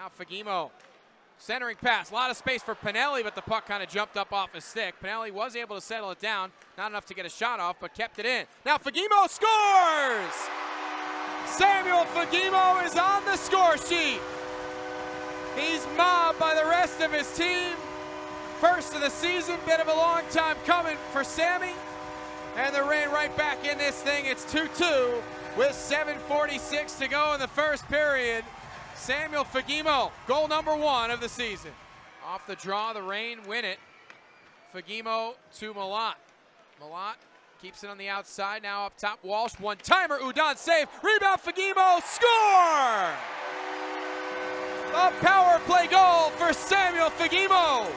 Now Fagemo, centering pass, a lot of space for Pinelli, but the puck kind of jumped up off his stick. Pinelli was able to settle it down, not enough to get a shot off, but kept it in. Now Fagemo scores! Samuel Fagemo is on the score sheet. He's mobbed by the rest of his team. First of the season, bit of a long time coming for Sammy. And the Reign right back in this thing. It's 2-2 with 7:46 to go in the first period. Samuel Fagemo, goal number 1 of the season. Off the draw, the Reign win it. Fagemo to Malott. Malott keeps it on the outside, now up top, Walsh, one-timer, Udon save, rebound, Fagemo, score! A power play goal for Samuel Fagemo.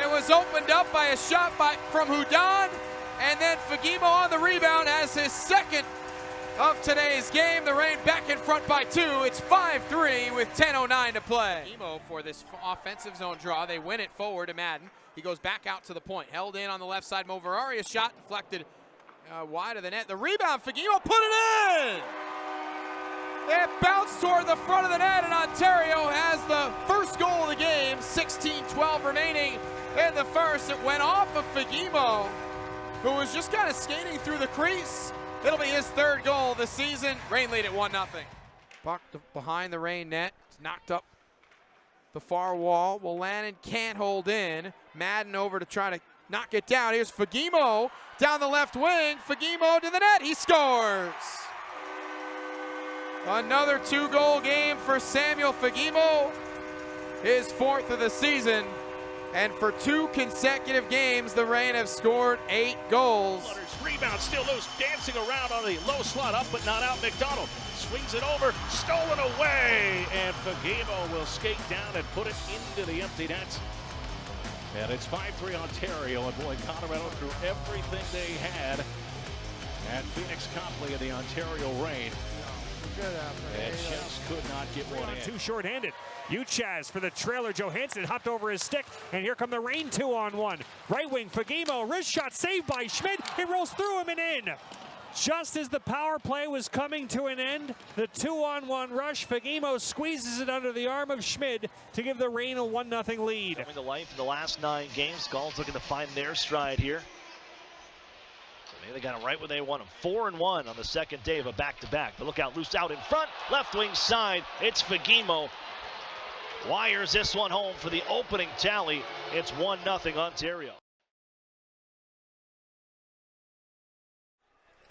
It was opened up by a shot from Udon, and then Fagemo on the rebound has his second of today's game. The Reign back in front by 2. It's 5-3 with 10:09 to play. Fagemo for this offensive zone draw. They win it forward to Madden. He goes back out to the point. Held in on the left side. Moverari, a shot deflected wide of the net. The rebound, Fagemo put it in! It bounced toward the front of the net, and Ontario has the first goal of the game. 16-12 remaining in the first. It went off of Fagemo, who was just kind of skating through the crease. It'll be his 3rd goal of the season. Reign lead at 1-0. Puck behind the Reign net. It's knocked up the far wall. Wolanin can't hold in. Madden over to try to knock it down. Here's Fagemo down the left wing. Fagemo to the net. He scores. Another 2-goal game for Samuel Fagemo. His 4th of the season. And for 2 consecutive games, the Reign have scored 8 goals. Rebound still loose, dancing around on the low slot, up but not out. McDonald swings it over, stolen away, and Fagemo will skate down and put it into the empty net. And it's 5-3 Ontario, and boy, Colorado threw everything they had at Phoenix Copley in the Ontario Reign. And just could not get one in. Too short-handed. Uchas for the trailer. Johansson hopped over his stick, and here come the Reign 2-on-1. Right wing, Fagemo, wrist shot saved by Schmidt. It rolls through him and in. Just as the power play was coming to an end, the 2-on-1 rush, Fagemo squeezes it under the arm of Schmidt to give the Reign a 1-0 lead. Coming to life in the last 9 games. Gulls looking to find their stride here. They got it right where they want them. 4-1 on the second day of a back-to-back. But look out, loose out in front, left wing side. It's Fagemo. Wires this one home for the opening tally. It's 1-0 Ontario.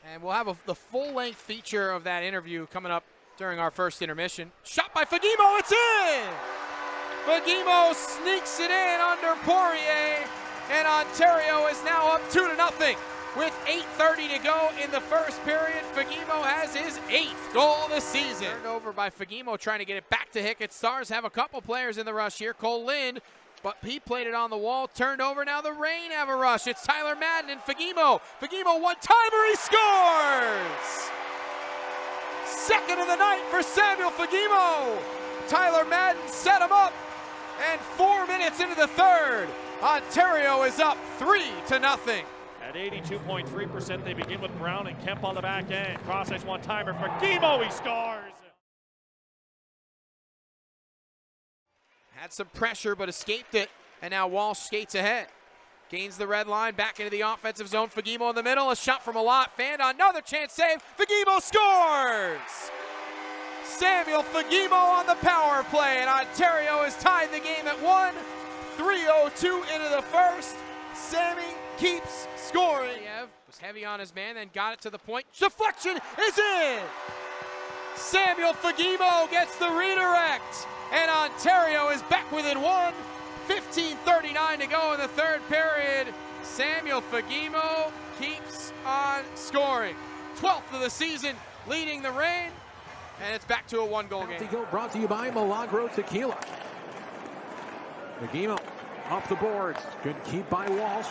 And we'll have the full-length feature of that interview coming up during our first intermission. Shot by Fagemo, it's in! Fagemo sneaks it in under Poirier, and Ontario is now up 2-0. With 8:30 to go in the first period, Fagemo has his 8th goal of the season. Turned over by Fagemo, trying to get it back to Hickett. Stars have a couple players in the rush here. Cole Lind, but he played it on the wall, turned over. Now the Reign have a rush. It's Tyler Madden and Fagemo. Fagemo one-timer, he scores! 2nd of the night for Samuel Fagemo. Tyler Madden set him up, and 4 minutes into the 3rd, Ontario is up 3-0. At 82.3%, they begin with Brown and Kemp on the back end. Cross-ice one-timer for Fagemo, he scores! Had some pressure, but escaped it, and now Walsh skates ahead. Gains the red line, back into the offensive zone. Fagemo in the middle, a shot from Malott. Fanned on, another chance save. Fagemo scores! Samuel Fagemo on the power play, and Ontario has tied the game at 1. 3:02 into the first. Sammy keeps scoring. Was heavy on his man, then got it to the point. Deflection is in! Samuel Fagemo gets the redirect, and Ontario is back within 1. 15:39 to go in the 3rd period. Samuel Fagemo keeps on scoring. 12th of the season, leading the Reign, and it's back to a 1-goal game. Brought to you by Milagro Tequila. Fagemo off the boards, good keep by Walsh.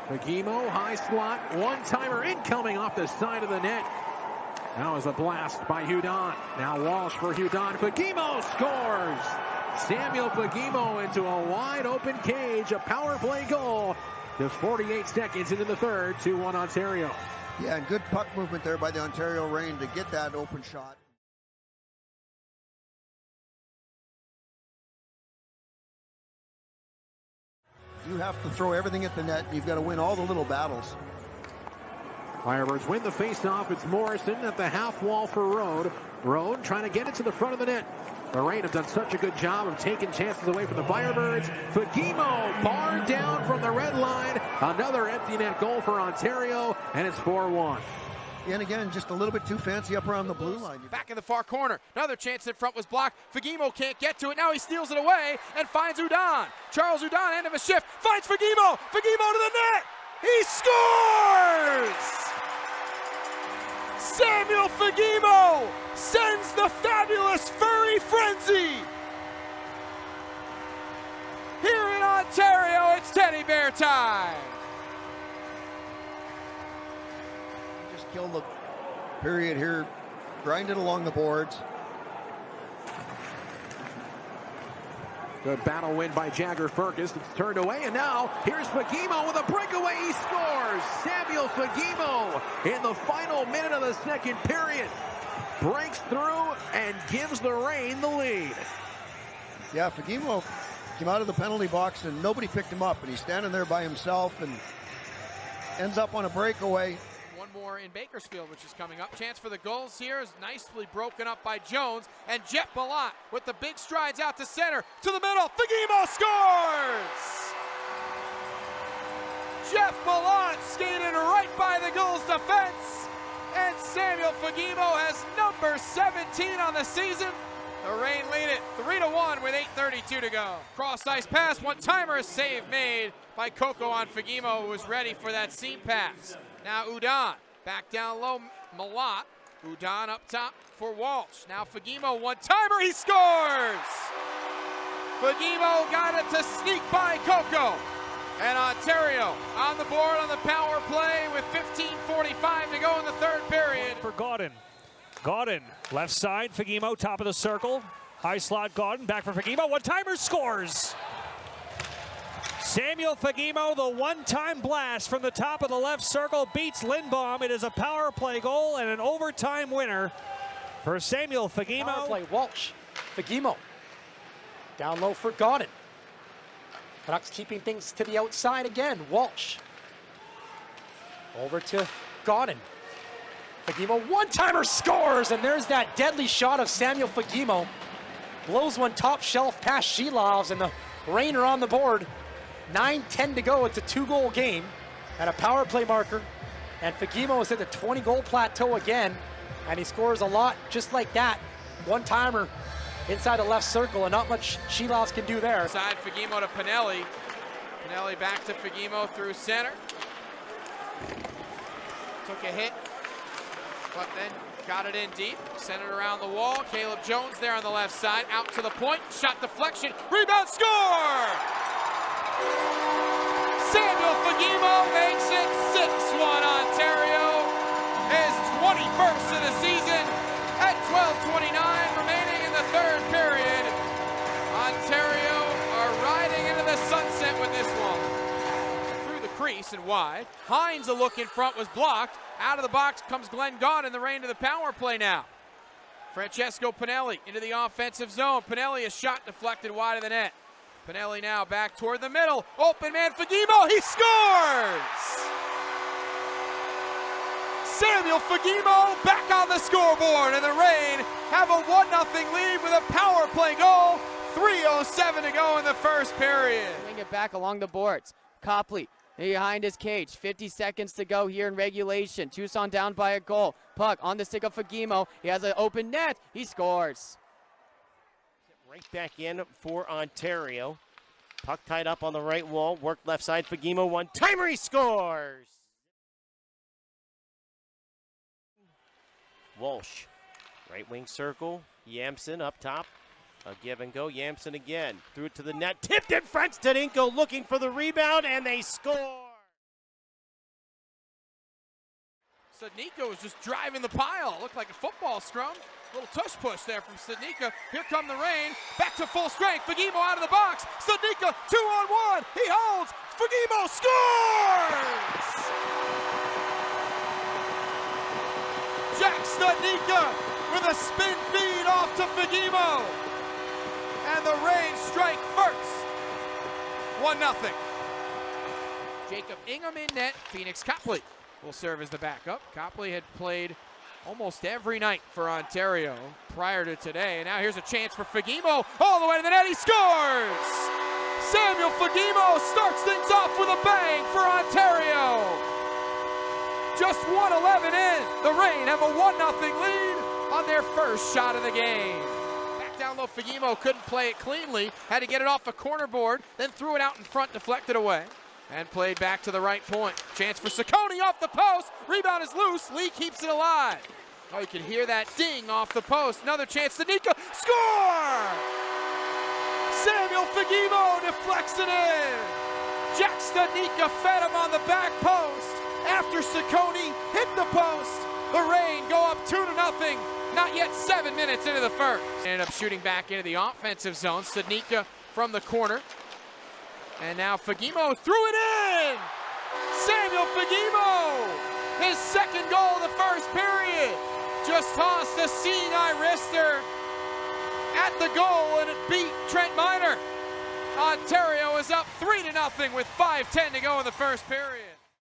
Fagemo, high slot, one-timer incoming off the side of the net. That was a blast by Hudon. Now Walsh for Hudon. Fagemo scores! Samuel Fagemo into a wide-open cage, a power play goal. Just 48 seconds into the 3rd, 2-1 Ontario. Yeah, and good puck movement there by the Ontario Reign to get that open shot. You have to throw everything at the net. You've got to win all the little battles. Firebirds win the faceoff. It's Morrison at the half wall for Road. Road trying to get it to the front of the net. The Reign have done such a good job of taking chances away from the Firebirds. Fagemo barred down from the red line. Another empty net goal for Ontario, and it's 4-1. And again, just a little bit too fancy up around the blue line. Back in the far corner. Another chance in front was blocked. Fagemo can't get to it. Now he steals it away and finds Udon. Charles Udon, end of a shift, finds Fagemo. Fagemo to the net. He scores! Samuel Fagemo sends the fabulous Furry Frenzy. Here in Ontario, it's teddy bear time. Just kill the period here. Grind it along the boards. Good battle win by Jagger Firkus. It's turned away, and now here's Fagemo with a breakaway. He scores! Samuel Fagemo in the final minute of the second period breaks through and gives the Reign the lead. Yeah, Fagemo came out of the penalty box and nobody picked him up, and he's standing there by himself and ends up on a breakaway. One more in Bakersfield, which is coming up. Chance for the goals here is nicely broken up by Jones, and Jeff Ballot with the big strides out to center, to the middle. Fagemo scores! Jeff Ballot skated right by the goal's defense, and Samuel Fagemo has number 17 on the season. The Reign lead it 3-1 with 8:32 to go. Cross ice pass, one-timer, save made by Coco on Fagemo, who was ready for that seam pass. Now Udon, back down low, Malott. Udon up top for Walsh. Now Fagemo, one-timer, he scores! Fagemo got it to sneak by Coco. And Ontario on the board on the power play with 15:45 to go in the third period. For Gaudin. Gaudin, left side, Fagemo, top of the circle. High slot, Gaudin, back for Fagemo, one-timer, scores! Samuel Fagemo, the one-time blast from the top of the left circle, beats Lindbaum. It is a power play goal and an overtime winner for Samuel Fagemo. Power play, Walsh, Fagemo, down low for Gaudin. Canucks keeping things to the outside again, Walsh. Over to Gaudin. Fagemo, one-timer, scores, and there's that deadly shot of Samuel Fagemo. Blows one top shelf past Shelovs, and the Reign are on the board. 9:10 to go. It's a two-goal game at a power play marker, and Fagemo is at the 20-goal plateau again, and he scores a lot just like that. One-timer inside the left circle, and not much Shelovs can do there. Side Fagemo to Pinelli. Pinelli back to Fagemo through center. Took a hit, but then got it in deep. Sent it around the wall. Caleb Jones there on the left side. Out to the point. Shot deflection. Rebound, score! Samuel Fagemo makes it 6-1 Ontario. His 21st of the season at 12:29 remaining in the third period. Ontario are riding into the sunset with this one. Through the crease and wide. Hines, a look in front, was blocked. Out of the box comes Glenn Gaudin, the Reign to the power play now. Francesco Pinelli into the offensive zone. Pinelli, a shot deflected wide of the net. Pinelli now back toward the middle. Open man Fagemo, he scores! Samuel Fagemo back on the scoreboard, and the Reign have a 1-0 lead with a power play goal. 3:07 to go in the first period. Bring it back along the boards. Copley behind his cage. 50 seconds to go here in regulation. Tucson down by a goal. Puck on the stick of Fagemo. He has an open net. He scores. Right back in for Ontario. Puck tied up on the right wall. Work left side. Fagemo, one-timer, he scores! Walsh, right wing circle. Yamson up top. A give and go. Yamson again. Threw it to the net. Tipped in front. Stadinko looking for the rebound, and they score! Stadinko was just driving the pile. Looked like a football scrum. Little tush push there from Stadinko. Here come the Reign. Back to full strength. Fagemo out of the box. Stadinko 2-on-1. He holds. Fagemo scores! Jack Stadinko with a spin feed off to Fagemo. And the Reign strike first. 1-0. Jacob Ingham in net. Phoenix Copley will serve as the backup. Copley had played almost every night for Ontario prior to today. And now here's a chance for Fagemo. All the way to the net. He scores! Samuel Fagemo starts things off with a bang for Ontario. Just 1:11 in. The Reign have a 1-0 lead on their first shot of the game. Back down low, Fagemo couldn't play it cleanly. Had to get it off the corner board, then threw it out in front, deflected away. And played back to the right point. Chance for Ciccone off the post. Rebound is loose. Lee keeps it alive. Oh, you can hear that ding off the post. Another chance to Nika. Score! Samuel Fagemo deflects it in. Jack Stanika fed him on the back post. After Ciccone hit the post, the Reign go up 2-0. Not yet 7 minutes into the first. Ended up shooting back into the offensive zone. Stanika from the corner. And now Fagemo threw it in! Samuel Fagemo! His second goal of the first period. Just tossed a seeing eye wrister at the goal and it beat Trent Miner. Ontario is up 3-0 with 5:10 to go in the first period.